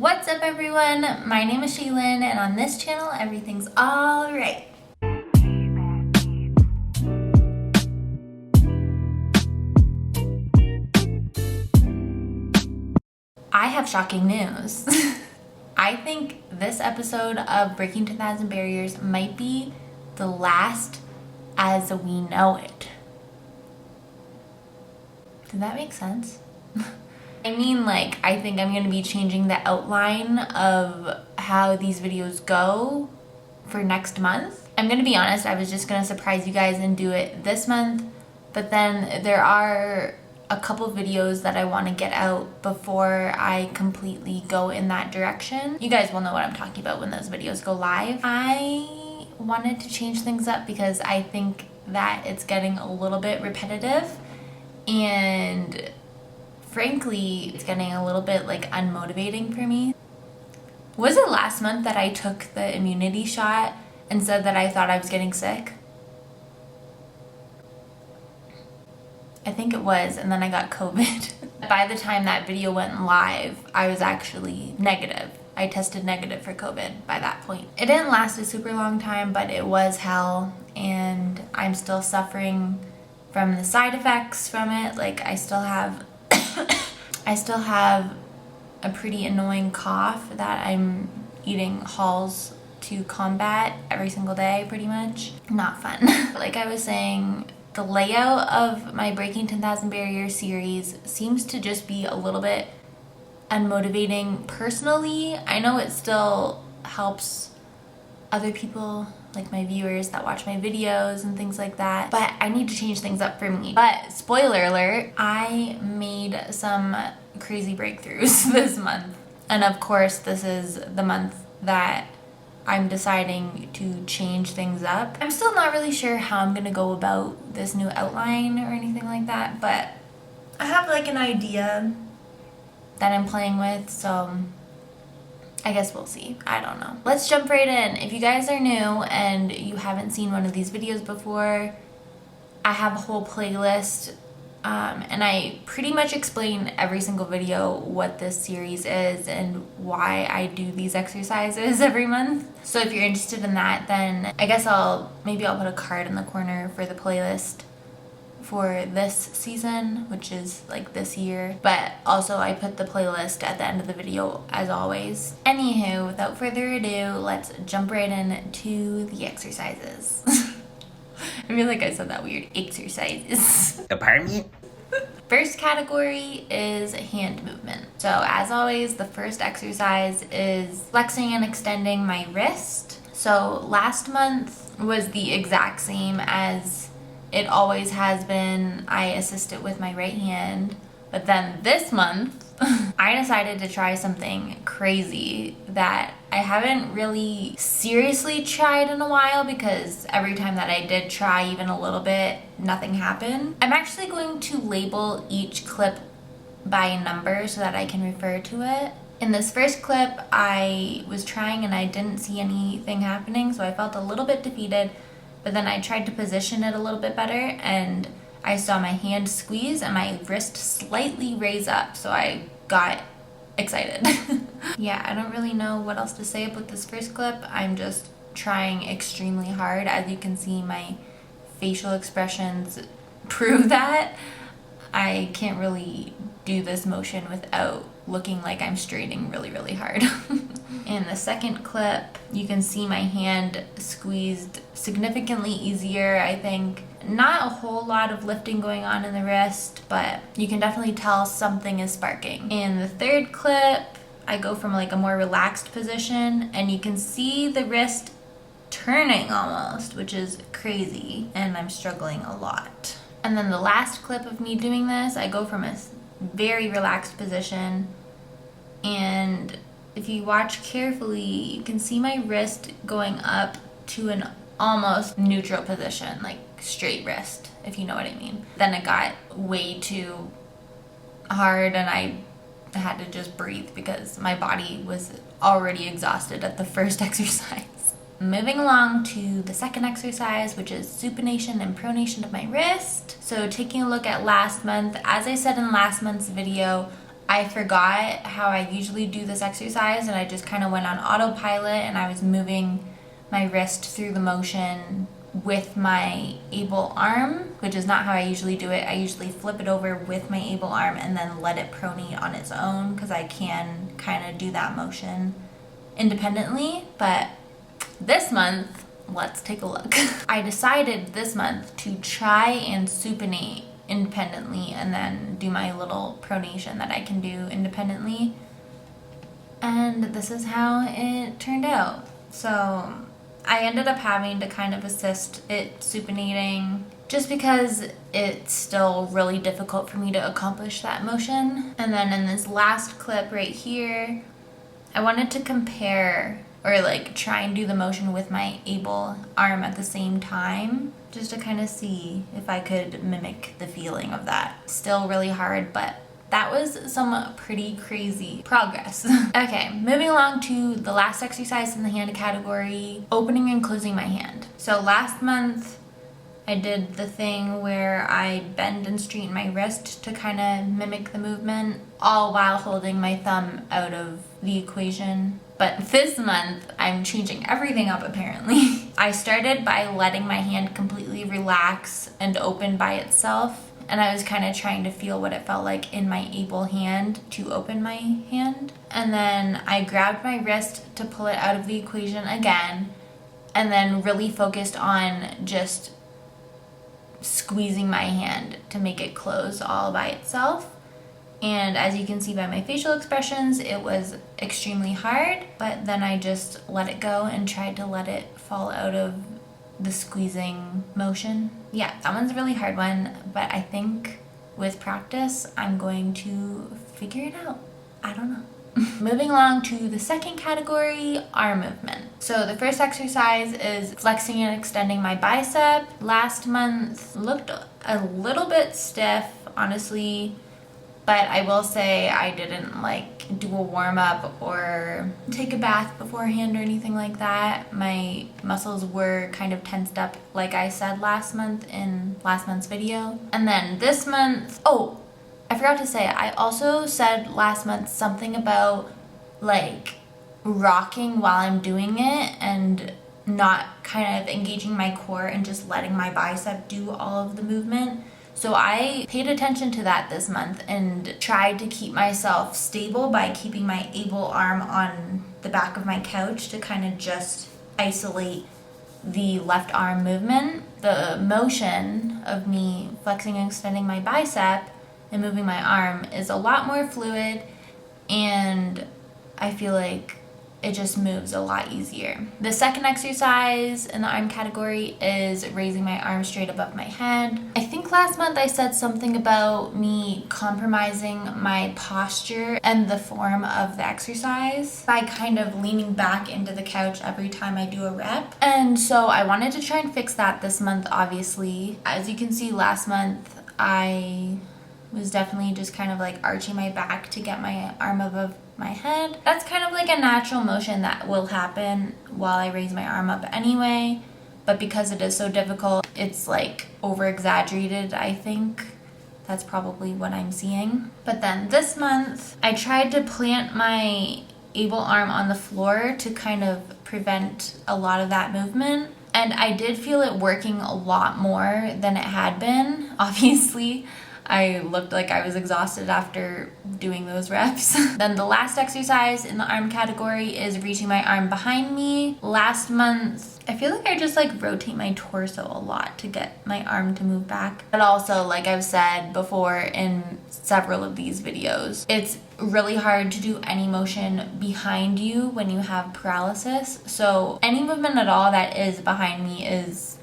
What's up everyone? My name is Shaelyn and on this channel everything's alright. I have shocking news. I think this episode of Breaking 10,000 Barriers might be the last as we know it. Did that make sense? I mean, like, I think I'm going to be changing the outline of how these videos go for next month. I'm going to be honest, I was just going to surprise you guys and do it this month, but then there are a couple videos that I want to get out before I completely go in that direction. You guys will know what I'm talking about when those videos go live. I wanted to change things up because I think that it's getting a little bit repetitive, and frankly, it's getting a little bit like unmotivating for me. Was it last month that I took the immunity shot and said that I thought I was getting sick? I think it was, and then I got COVID. By the time that video went live, I was actually negative. I tested negative for COVID by that point. It didn't last a super long time, but it was hell, and I'm still suffering from the side effects from it. Like, I still have a pretty annoying cough that I'm eating Halls to combat every single day, pretty much. Not fun. Like I was saying, the layout of my Breaking 10,000 Barriers series seems to just be a little bit unmotivating personally. I know it still helps other people, like my viewers that watch my videos and things like that, but I need to change things up for me. But spoiler alert, I made some crazy breakthroughs this month. And of course, this is the month that I'm deciding to change things up. I'm still not really sure how I'm gonna go about this new outline or anything like that, but I have like an idea that I'm playing with, so I guess we'll see. I don't know. Let's jump right in. If you guys are new and you haven't seen one of these videos before, I have a whole playlist, and I pretty much explain every single video what this series is and why I do these exercises every month. So if you're interested in that, then I guess maybe I'll put a card in the corner for the playlist for this season, which is like this year, but also I put the playlist at the end of the video as always. Anywho, without further ado, let's jump right into the exercises. I feel like I said that weird. Exercises. Pardon me? First category is hand movement. So as always, the first exercise is flexing and extending my wrist. So last month was the exact same as it always has been. I assist it with my right hand. But then this month, I decided to try something crazy that I haven't really seriously tried in a while, because every time that I did try even a little bit, nothing happened. I'm actually going to label each clip by a number so that I can refer to it. In this first clip, I was trying and I didn't see anything happening, so I felt a little bit defeated. But then I tried to position it a little bit better, and I saw my hand squeeze and my wrist slightly raise up, so I got excited. Yeah, I don't really know what else to say about this first clip. I'm just trying extremely hard. As you can see, my facial expressions prove that. I can't really do this motion without looking like I'm straining really, really hard. In the second clip, you can see my hand squeezed significantly easier, I think. Not a whole lot of lifting going on in the wrist, but you can definitely tell something is sparking. In the third clip, I go from like a more relaxed position, and you can see the wrist turning almost, which is crazy, and I'm struggling a lot. And then the last clip of me doing this, I go from a very relaxed position, and if you watch carefully, you can see my wrist going up to an almost neutral position, like straight wrist, if you know what I mean. Then it got way too hard and I had to just breathe because my body was already exhausted at the first exercise. Moving along to the second exercise, which is supination and pronation of my wrist. So taking a look at last month, as I said in last month's video, I forgot how I usually do this exercise, and I just kind of went on autopilot, and I was moving my wrist through the motion with my able arm, which is not how I usually do it. I usually flip it over with my able arm and then let it pronate on its own, because I can kind of do that motion independently. But this month, let's take a look. I decided this month to try and supinate independently and then do my little pronation that I can do independently. And this is how it turned out. So I ended up having to kind of assist it supinating just because it's still really difficult for me to accomplish that motion. And then in this last clip right here, I wanted to compare or like try and do the motion with my able arm at the same time, just to kind of see if I could mimic the feeling of that. Still really hard, but that was some pretty crazy progress. Okay, moving along to the last exercise in the hand category, opening and closing my hand. So last month, I did the thing where I bend and straighten my wrist to kind of mimic the movement, all while holding my thumb out of the equation. But this month, I'm changing everything up apparently. I started by letting my hand completely relax and open by itself. And I was kind of trying to feel what it felt like in my able hand to open my hand. And then I grabbed my wrist to pull it out of the equation again. And then really focused on just squeezing my hand to make it close all by itself. And as you can see by my facial expressions, it was extremely hard, but then I just let it go and tried to let it fall out of the squeezing motion. Yeah, that one's a really hard one, but I think with practice, I'm going to figure it out. I don't know. Moving along to the second category, arm movement. So the first exercise is flexing and extending my bicep. Last month looked a little bit stiff, honestly, but I will say I didn't like do a warm up or take a bath beforehand or anything like that. My muscles were kind of tensed up, like I said last month in last month's video. And then this month, oh, I forgot to say, I also said last month something about like rocking while I'm doing it and not kind of engaging my core and just letting my bicep do all of the movement. So I paid attention to that this month and tried to keep myself stable by keeping my able arm on the back of my couch to kind of just isolate the left arm movement. The motion of me flexing and extending my bicep and moving my arm is a lot more fluid, and I feel like it just moves a lot easier. The second exercise in the arm category is raising my arm straight above my head. I think last month I said something about me compromising my posture and the form of the exercise by kind of leaning back into the couch every time I do a rep. And so I wanted to try and fix that this month, obviously. As you can see, last month I was definitely just kind of like arching my back to get my arm above my head. That's kind of like a natural motion that will happen while I raise my arm up anyway, but because it is so difficult, it's like over exaggerated, I think. That's probably what I'm seeing. But then this month, I tried to plant my able arm on the floor to kind of prevent a lot of that movement. And I did feel it working a lot more than it had been, obviously. I looked like I was exhausted after doing those reps. Then the last exercise in the arm category is reaching my arm behind me. Last month, I feel like I just like rotate my torso a lot to get my arm to move back. But also, like I've said before in several of these videos, it's really hard to do any motion behind you when you have paralysis. So any movement at all that is behind me is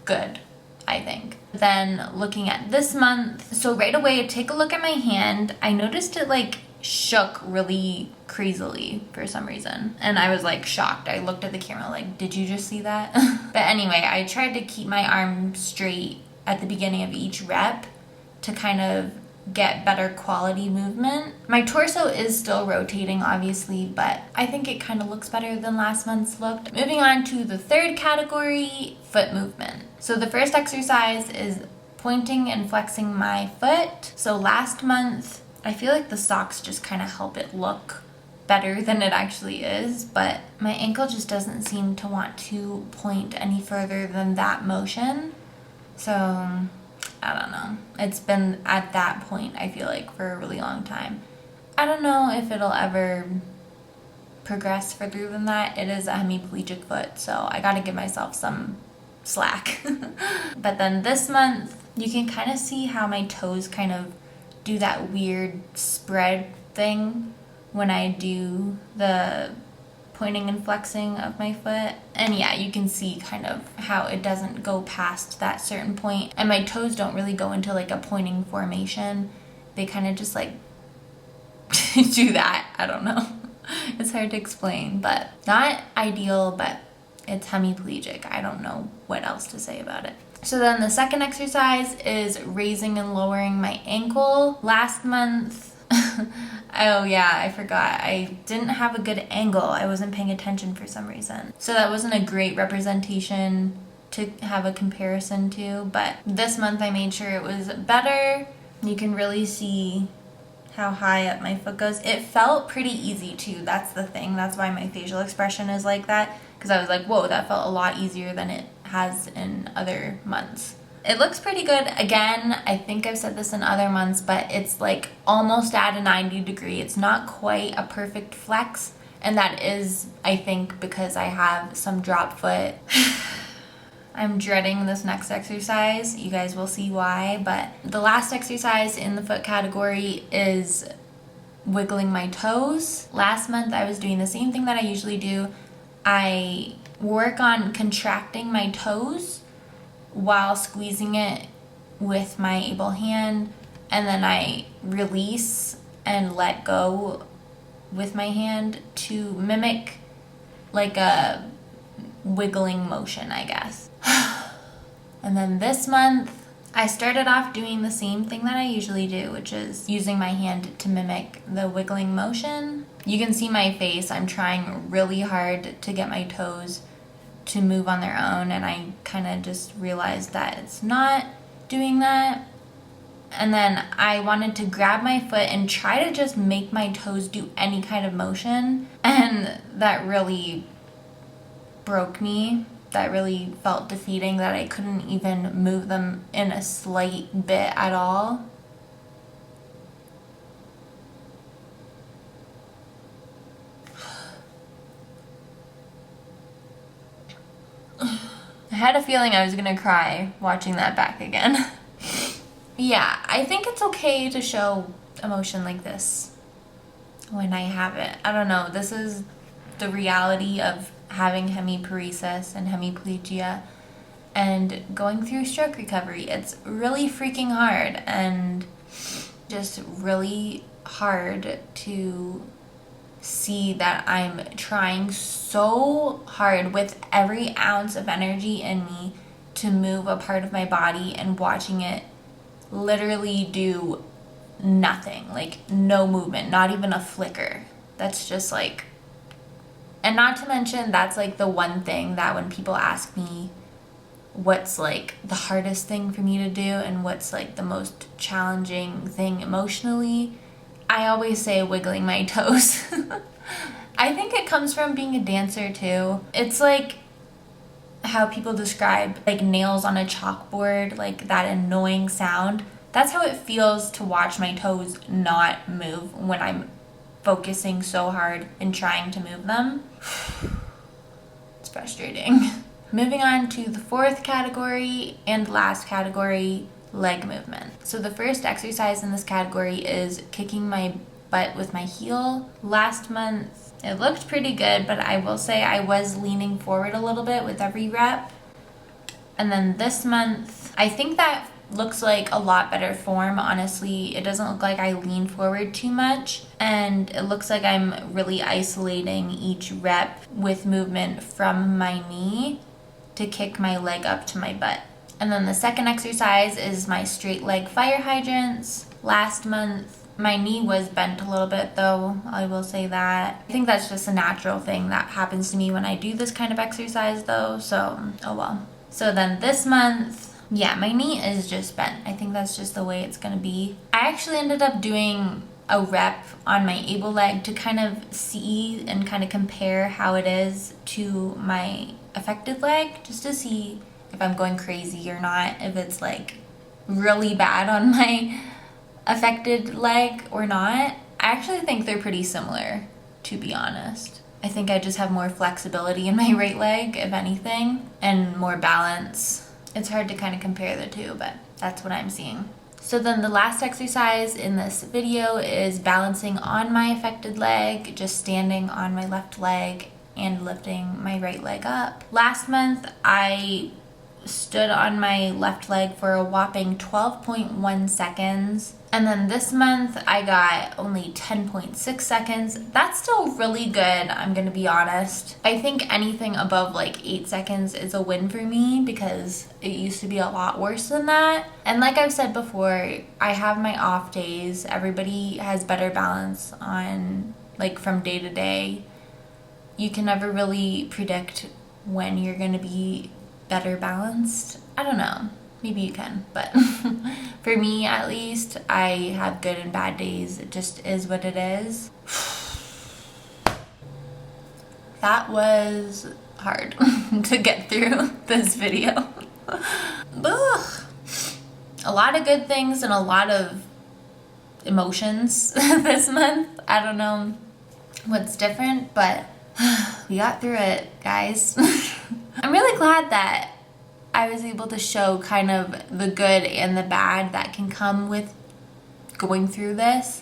good, I think. Then looking at this month, so right away, take a look at my hand. I noticed it like shook really crazily for some reason. And I was like shocked. I looked at the camera like, did you just see that? But anyway, I tried to keep my arm straight at the beginning of each rep to kind of get better quality movement. My torso is still rotating, obviously, but I think it kind of looks better than last month's looked. Moving on to the third category, foot movement. So the first exercise is pointing and flexing my foot. So last month, I feel like the socks just kind of help it look better than it actually is, but my ankle just doesn't seem to want to point any further than that motion. So I don't know. It's been at that point, I feel like, for a really long time. I don't know if it'll ever progress further than that. It is a hemiplegic foot, so I gotta give myself some slack. But then this month, you can kind of see how my toes kind of do that weird spread thing when I do the pointing and flexing of my foot. And yeah, you can see kind of how it doesn't go past that certain point. And my toes don't really go into like a pointing formation. They kind of just like do that. I don't know. It's hard to explain, but not ideal, but it's hemiplegic. I don't know what else to say about it. So then the second exercise is raising and lowering my ankle. Last month, oh yeah, I forgot. I didn't have a good angle. I wasn't paying attention for some reason. So that wasn't a great representation to have a comparison to, but this month I made sure it was better. You can really see how high up my foot goes. It felt pretty easy too. That's the thing. That's why my facial expression is like that, because I was like, whoa, that felt a lot easier than it has in other months. It looks pretty good. Again, I think I've said this in other months, but it's like almost at a 90 degree. It's not quite a perfect flex, and that is, I think, because I have some drop foot. I'm dreading this next exercise. You guys will see why, but the last exercise in the foot category is wiggling my toes. Last month I was doing the same thing that I usually do. I work on contracting my toes while squeezing it with my able hand, and then I release and let go with my hand to mimic like a wiggling motion, I guess. And then this month I started off doing the same thing that I usually do, which is using my hand to mimic the wiggling motion. You can see my face. I'm trying really hard to get my toes to move on their own, and I kind of just realized that it's not doing that. And then I wanted to grab my foot and try to just make my toes do any kind of motion, and that really broke me. That really felt defeating, that I couldn't even move them in a slight bit at all. I had a feeling I was gonna cry watching that back again. Yeah, I think it's okay to show emotion like this when I have it. I don't know, this is the reality of having hemiparesis and hemiplegia and going through stroke recovery. It's really freaking hard, and just really hard to see that I'm trying so hard with every ounce of energy in me to move a part of my body and watching it literally do nothing, like no movement, not even a flicker. That's just like, and not to mention, that's like the one thing that when people ask me what's like the hardest thing for me to do and what's like the most challenging thing emotionally, I always say wiggling my toes. I think it comes from being a dancer too. It's like how people describe like nails on a chalkboard, like that annoying sound. That's how it feels to watch my toes not move when I'm focusing so hard and trying to move them. It's frustrating. Moving on to the fourth category and last category, leg movement. So the first exercise in this category is kicking my butt with my heel. Last month it looked pretty good, but I will say I was leaning forward a little bit with every rep. And then this month, I think that looks like a lot better form, honestly. It doesn't look like I lean forward too much, and it looks like I'm really isolating each rep with movement from my knee to kick my leg up to my butt. And then the second exercise is my straight leg fire hydrants. Last month, my knee was bent a little bit though, I will say that. I think that's just a natural thing that happens to me when I do this kind of exercise though, so oh well. So then this month, Yeah, my knee is just bent. I think that's just the way it's gonna be. I actually ended up doing a rep on my able leg to kind of see and kind of compare how it is to my affected leg, just to see if I'm going crazy or not, if it's like really bad on my affected leg or not. I actually think they're pretty similar, to be honest. I think I just have more flexibility in my right leg, if anything, and more balance. It's hard to kind of compare the two, but that's what I'm seeing. So then the last exercise in this video is balancing on my affected leg, just standing on my left leg and lifting my right leg up. Last month, I stood on my left leg for a whopping 12.1 seconds. And then this month I got only 10.6 seconds. That's still really good, I'm gonna be honest. I think anything above like 8 seconds is a win for me because it used to be a lot worse than that. And like I've said before, I have my off days. Everybody has better balance on like from day to day. You can never really predict when you're gonna be better balanced. I don't know, maybe you can, but for me at least, I have good and bad days. It just is what it is. That was hard to get through this video. Ugh. A lot of good things and a lot of emotions this month. I don't know what's different, but we got through it, guys. I'm really glad that I was able to show kind of the good and the bad that can come with going through this,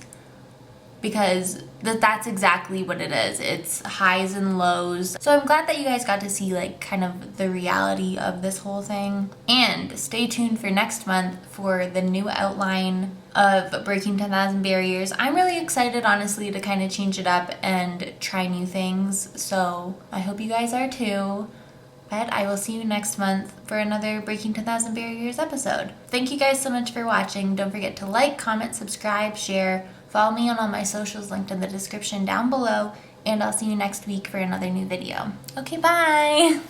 because that's exactly what it is. It's highs and lows. So I'm glad that you guys got to see like kind of the reality of this whole thing. And stay tuned for next month for the new outline of breaking 10,000 barriers. I'm really excited, honestly, to kind of change it up and try new things. So I hope you guys are too. But I will see you next month for another Breaking 10,000 Barriers episode. Thank you guys so much for watching. Don't forget to like, comment, subscribe, share. Follow me on all my socials linked in the description down below. And I'll see you next week for another new video. Okay, bye!